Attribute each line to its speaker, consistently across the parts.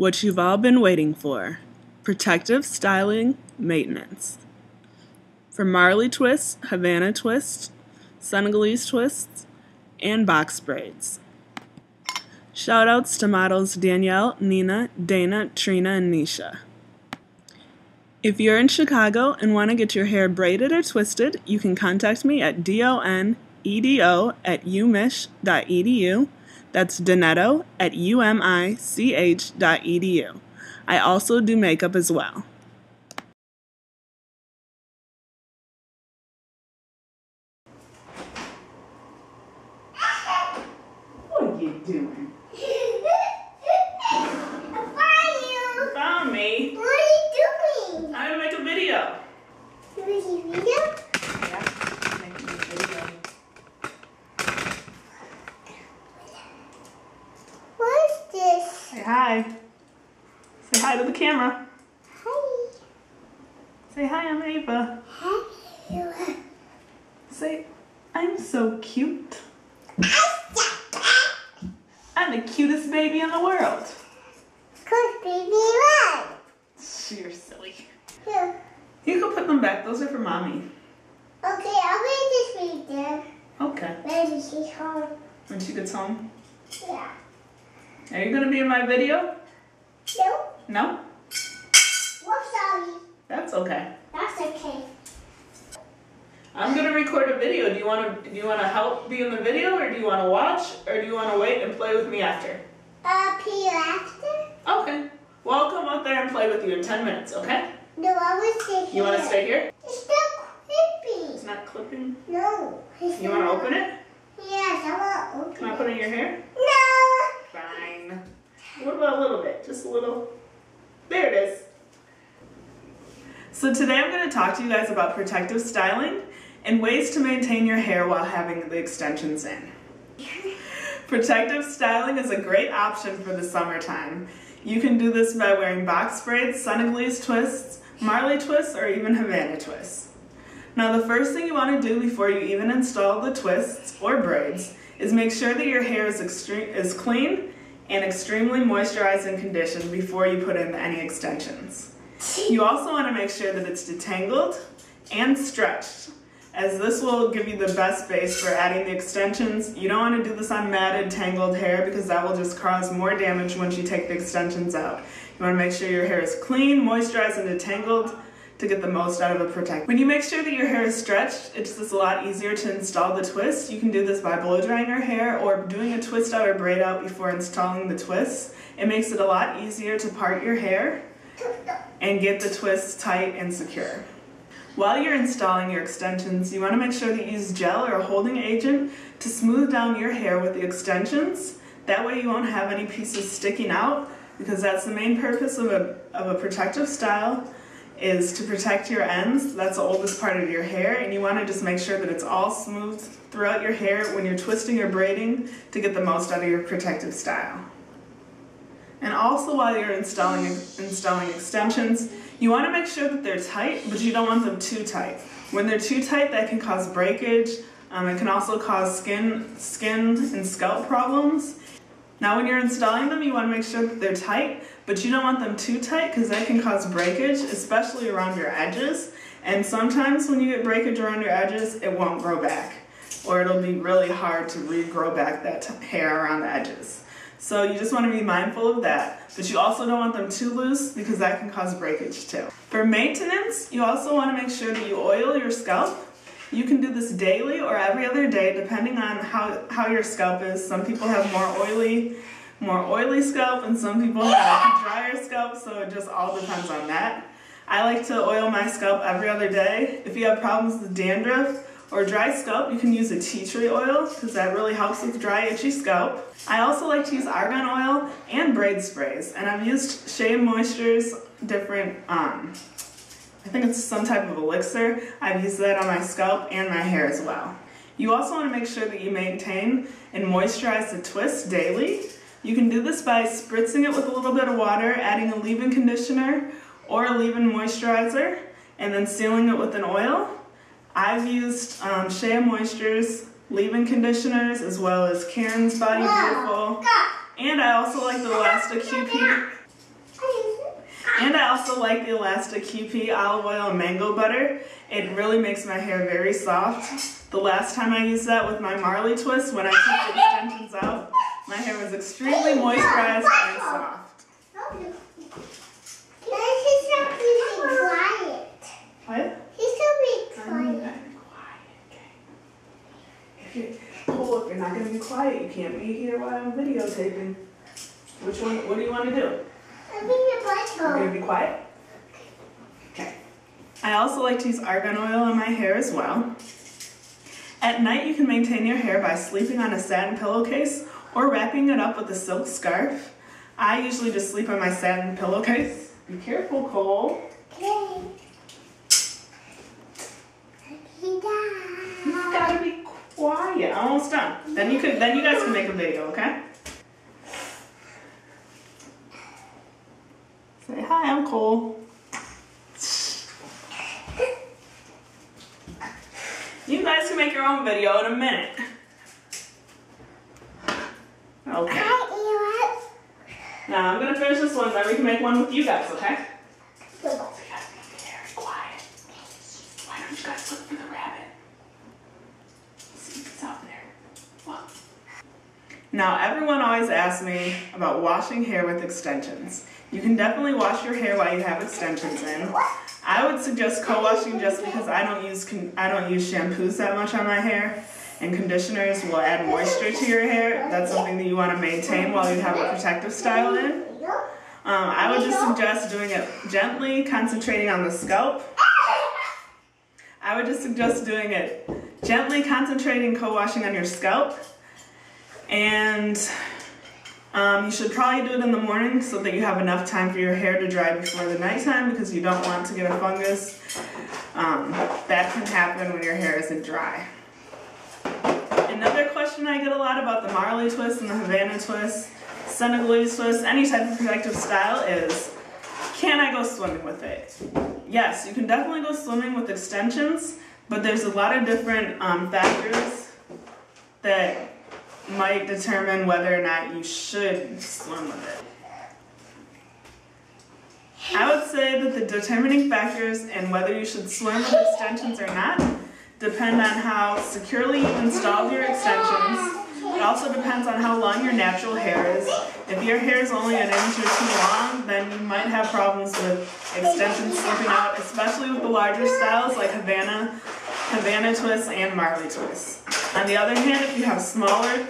Speaker 1: What you've all been waiting for: protective styling maintenance. For Marley twists, Havana twists, Senegalese twists, and box braids. Shoutouts to models Danielle, Nina, Dana, Trina, and Nisha. If you're in Chicago and want to get your hair braided or twisted, you can contact me at donedo@umich.edu. That's Donedo at umich.edu. I also do makeup as well. What are you doing?
Speaker 2: I found you.
Speaker 1: You found me?
Speaker 2: What are you doing?
Speaker 1: I'm going to make a video.
Speaker 2: You make a video?
Speaker 1: Yeah, I'm making a video.
Speaker 2: What is this?
Speaker 1: Say hi. Say hi to the camera.
Speaker 2: Hi.
Speaker 1: Say hi, I'm Ava.
Speaker 2: Hi.
Speaker 1: Say, I'm so cute. I'm the cutest baby in the world.
Speaker 2: Cause baby run.
Speaker 1: You're silly.
Speaker 2: Here.
Speaker 1: You can put them back. Those are for mommy.
Speaker 2: Okay, I'll just read them.
Speaker 1: Okay.
Speaker 2: When she's home.
Speaker 1: When she gets home.
Speaker 2: Yeah.
Speaker 1: Are you going to be in my video?
Speaker 2: No.
Speaker 1: No?
Speaker 2: Whoops, sorry.
Speaker 1: That's okay.
Speaker 2: That's okay.
Speaker 1: I'm going to record a video. Do you want to help be in the video, or do you want to watch, or do you want to wait and play with me after?
Speaker 2: Pee after?
Speaker 1: Okay. Well, I'll come out there and play with you in 10 minutes, okay?
Speaker 2: No, I will stay here.
Speaker 1: You want to stay here?
Speaker 2: It's not creepy.
Speaker 1: It's not clipping.
Speaker 2: No.
Speaker 1: You want to open it?
Speaker 2: Yes, I want to open
Speaker 1: Can I put it in your hair?
Speaker 2: No.
Speaker 1: Fine. What about a little bit? Just a little. There it is. So today I'm going to talk to you guys about protective styling and ways to maintain your hair while having the extensions in. Protective styling is a great option for the summertime. You can do this by wearing box braids, Senegalese twists, Marley twists, or even Havana twists. Now the first thing you want to do before you even install the twists or braids is make sure that your hair is clean and extremely moisturized and conditioned before you put in any extensions. You also want to make sure that it's detangled and stretched, as this will give you the best base for adding the extensions. You don't want to do this on matted, tangled hair because that will just cause more damage once you take the extensions out. You want to make sure your hair is clean, moisturized, and detangled to get the most out of a protect. When you make sure that your hair is stretched, it's just a lot easier to install the twist. You can do this by blow drying your hair or doing a twist out or braid out before installing the twist. It makes it a lot easier to part your hair and get the twist tight and secure. While you're installing your extensions, you want to make sure that you use gel or a holding agent to smooth down your hair with the extensions. That way you won't have any pieces sticking out, because that's the main purpose of a protective style, is to protect your ends. That's the oldest part of your hair, and you want to just make sure that it's all smooth throughout your hair when you're twisting or braiding to get the most out of your protective style. And also while you're installing extensions, you want to make sure that they're tight, but you don't want them too tight. When they're too tight, that can cause breakage. It can also cause skin and scalp problems. Now when you're installing them, you want to make sure that they're tight, but you don't want them too tight because that can cause breakage, especially around your edges. And sometimes when you get breakage around your edges, it won't grow back, or it'll be really hard to regrow back that hair around the edges. So you just want to be mindful of that, but you also don't want them too loose because that can cause breakage too. For maintenance, you also want to make sure that you oil your scalp. You can do this daily or every other day depending on how your scalp is. Some people have more oily scalp, and some people have drier scalp, so it just all depends on that. I like to oil my scalp every other day. If you have problems with dandruff or dry scalp, you can use a tea tree oil because that really helps with dry, itchy scalp. I also like to use argan oil and braid sprays, and I've used Shea Moisture's different, I think it's some type of elixir. I've used that on my scalp and my hair as well. You also want to make sure that you maintain and moisturize the twist daily. You can do this by spritzing it with a little bit of water, adding a leave-in conditioner or a leave-in moisturizer, and then sealing it with an oil. I've used Shea Moisture's leave-in conditioners as well as Karen's Body Beautiful, and I also like the Elastic QP And I also like the Elastic QP olive oil and mango butter. It really makes my hair very soft. The last time I used that with my Marley twist, when I took the extensions out, my hair was extremely moisturized and soft.
Speaker 2: He's not being quiet.
Speaker 1: What?
Speaker 2: He's not being
Speaker 1: I'm
Speaker 2: quiet.
Speaker 1: gonna be quiet, okay? If you're not gonna be quiet, you can't be here while I'm videotaping. Which one? What do you want to do?
Speaker 2: I'm being a
Speaker 1: You're
Speaker 2: butthole.
Speaker 1: gonna be quiet? Okay. I also like to use argan oil on my hair as well. At night, you can maintain your hair by sleeping on a satin pillowcase or wrapping it up with a silk scarf. I usually just sleep on my satin pillowcase. Be careful, Cole.
Speaker 2: Okay. He died.
Speaker 1: You gotta be quiet. Almost done. Then you guys can make a video, okay? Say hi, I'm Cole. You guys can make your own video in a minute. Okay. Now I'm gonna finish this one, then we can make one with you guys, okay? So you gotta be very quiet. Why don't you guys look for the rabbit? See if it's out there. Look. Now everyone always asks me about washing hair with extensions. You can definitely wash your hair while you have extensions in. I would suggest co-washing just because I don't use shampoos that much on my hair, and conditioners will add moisture to your hair. That's something that you want to maintain while you have a protective style in. I would just suggest doing it gently, concentrating on the scalp. I would just suggest doing it gently, concentrating co-washing on your scalp. And you should probably do it in the morning so that you have enough time for your hair to dry before the nighttime, because you don't want to get a fungus. That can happen when your hair isn't dry. Another question I get a lot about the Marley twist and the Havana twist, Senegalese twist, any type of protective style is, can I go swimming with it? Yes, you can definitely go swimming with extensions, but there's a lot of different factors that might determine whether or not you should swim with it. I would say that the determining factors in whether you should swim with extensions or not depend on how securely you've installed your extensions. It also depends on how long your natural hair is. If your hair is only an inch or two long, then you might have problems with extensions slipping out, especially with the larger styles like Havana twists and Marley twists. On the other hand, if you have smaller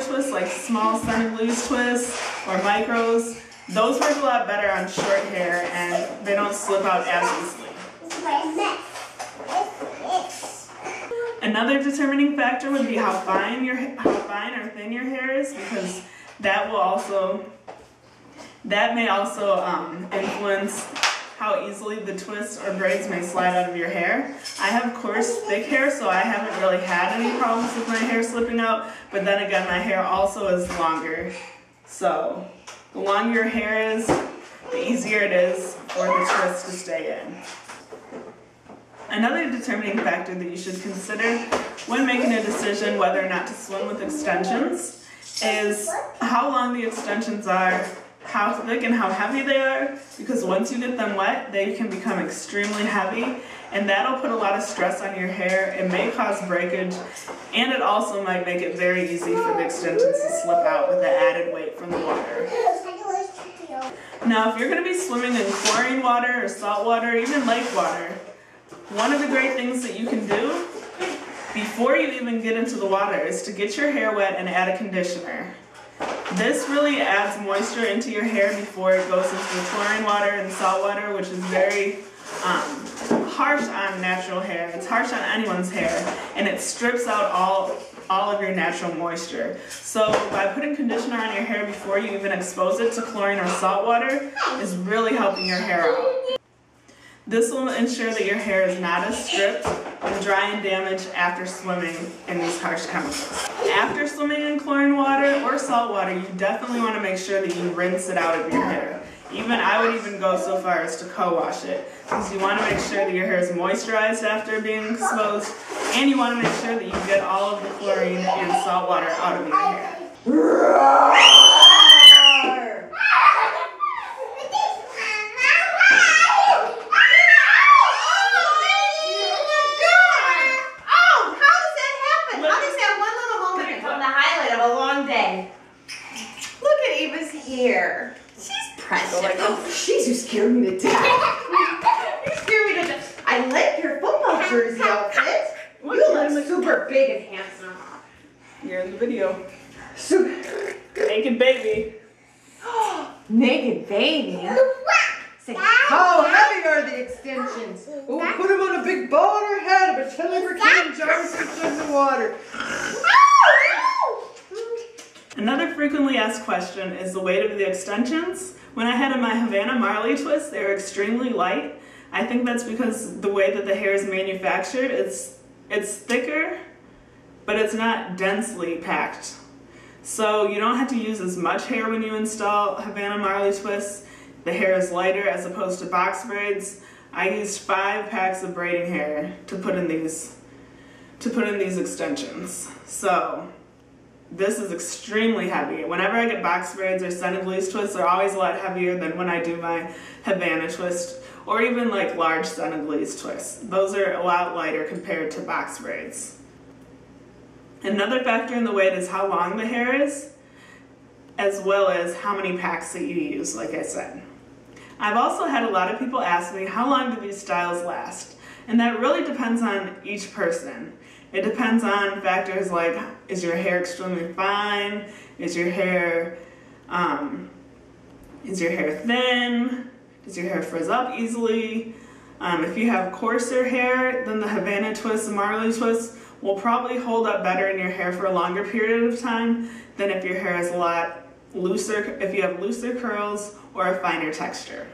Speaker 1: twists like small Senegalese twists or micros, those work a lot better on short hair and they don't slip out as easily. Another determining factor would be how fine or thin your hair is, because that may also influence how easily the twists or braids may slide out of your hair. I have coarse, thick hair, so I haven't really had any problems with my hair slipping out, but then again, my hair also is longer. So the longer your hair is, the easier it is for the twist to stay in. Another determining factor that you should consider when making a decision whether or not to swim with extensions is how long the extensions are, how thick and how heavy they are, because once you get them wet, they can become extremely heavy, and that'll put a lot of stress on your hair. It may cause breakage, and it also might make it very easy for the extensions to slip out with the added weight from the water. Now, if you're going to be swimming in chlorine water or salt water, even lake water, one of the great things that you can do before you even get into the water is to get your hair wet and add a conditioner. This really adds moisture into your hair before it goes into the chlorine water and salt water, which is very harsh on natural hair. It's harsh on anyone's hair, and it strips out all of your natural moisture. So by putting conditioner on your hair before you even expose it to chlorine or salt water is really helping your hair out. This will ensure that your hair is not as stripped and dry and damaged after swimming in these harsh chemicals. After swimming in chlorine water or salt water, you definitely want to make sure that you rinse it out of your hair. I would even go so far as to co-wash it, because you want to make sure that your hair is moisturized after being exposed, and you want to make sure that you get all of the chlorine and salt water out of your hair.
Speaker 3: here. She's precious. Like, oh, she's who scared me to death. You scared me to death. I like your football jersey outfit. You look super big and handsome.
Speaker 1: You're in the video.
Speaker 3: So,
Speaker 1: naked baby.
Speaker 3: Naked baby. Say, how heavy are the extensions? Oh, put them on a big ball on her head, but tell her we're killing Johnson in the water.
Speaker 1: Another frequently asked question is the weight of the extensions. When I had my Havana Marley twist, they were extremely light. I think that's because the way that the hair is manufactured, it's thicker, but it's not densely packed. So you don't have to use as much hair when you install Havana Marley twists. The hair is lighter as opposed to box braids. I used 5 packs of braiding hair to put in these extensions. So this is extremely heavy. Whenever I get box braids or Senegalese twists, they're always a lot heavier than when I do my Havana twist or even like large Senegalese twists. Those are a lot lighter compared to box braids. Another factor in the weight is how long the hair is, as well as how many packs that you use, like I said. I've also had a lot of people ask me, how long do these styles last? And that really depends on each person. It depends on factors like, is your hair extremely fine? Is your hair thin? Does your hair frizz up easily? If you have coarser hair, then the Havana twist and Marley twist will probably hold up better in your hair for a longer period of time than if your hair is a lot looser, if you have looser curls or a finer texture.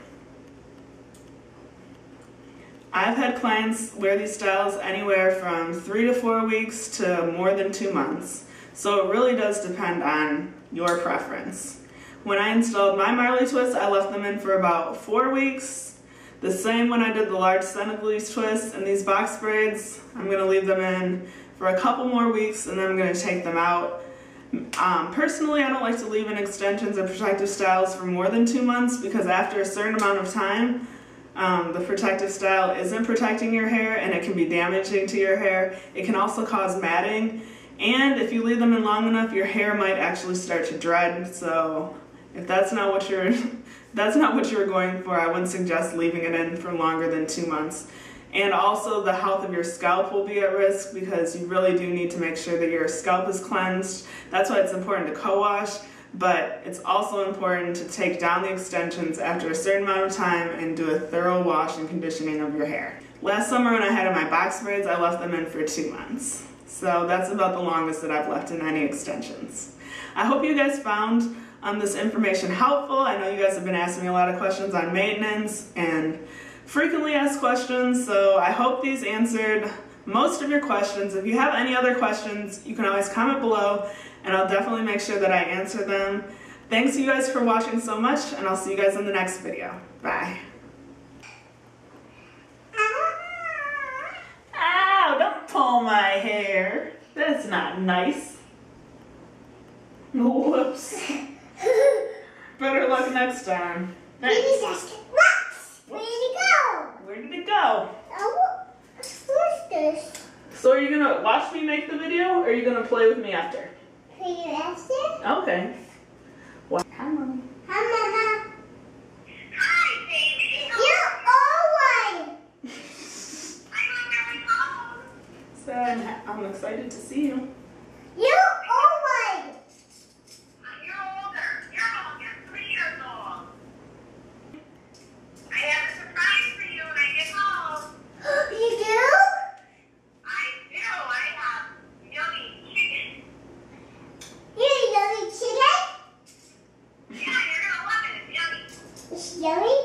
Speaker 1: I've had clients wear these styles anywhere from 3 to 4 weeks to more than 2 months. So it really does depend on your preference. When I installed my Marley twists, I left them in for about 4 weeks. The same when I did the large Senegalese twists and these box braids, I'm going to leave them in for a couple more weeks and then I'm going to take them out. Personally, I don't like to leave in extensions or protective styles for more than 2 months because after a certain amount of time, the protective style isn't protecting your hair and it can be damaging to your hair. It can also cause matting, and if you leave them in long enough, your hair might actually start to dread. So if that's not what you're going for, I wouldn't suggest leaving it in for longer than 2 months. And also the health of your scalp will be at risk because you really do need to make sure that your scalp is cleansed. That's why it's important to co-wash, but it's also important to take down the extensions after a certain amount of time and do a thorough wash and conditioning of your hair. Last summer when I had my box braids, I left them in for 2 months. So that's about the longest that I've left in any extensions. I hope you guys found this information helpful. I know you guys have been asking me a lot of questions on maintenance and frequently asked questions, so I hope these answered most of your questions. If you have any other questions, you can always comment below and I'll definitely make sure that I answer them. Thanks you guys for watching so much, and I'll see you guys in the next video. Bye. Ow, don't pull my hair. That's not nice. Whoops. Better luck next time. Thanks.
Speaker 2: Where did it go?
Speaker 1: Where did it go?
Speaker 2: Oh, what's this?
Speaker 1: So are you gonna watch me make the video, or are you gonna play with me after?
Speaker 2: Can you ask it?
Speaker 1: Okay. Well, hi, Mommy.
Speaker 2: Hi, Mama. Hi, baby. You're always.
Speaker 1: So I'm excited to see you.
Speaker 2: You're always.
Speaker 4: You're older. You're 3 years old. I have a surprise for you when I get home.
Speaker 2: You do?
Speaker 4: I do. I have yummy chicken.
Speaker 2: You eat yummy chicken?
Speaker 4: Yeah, you're gonna love it. It's yummy.
Speaker 2: It's yummy?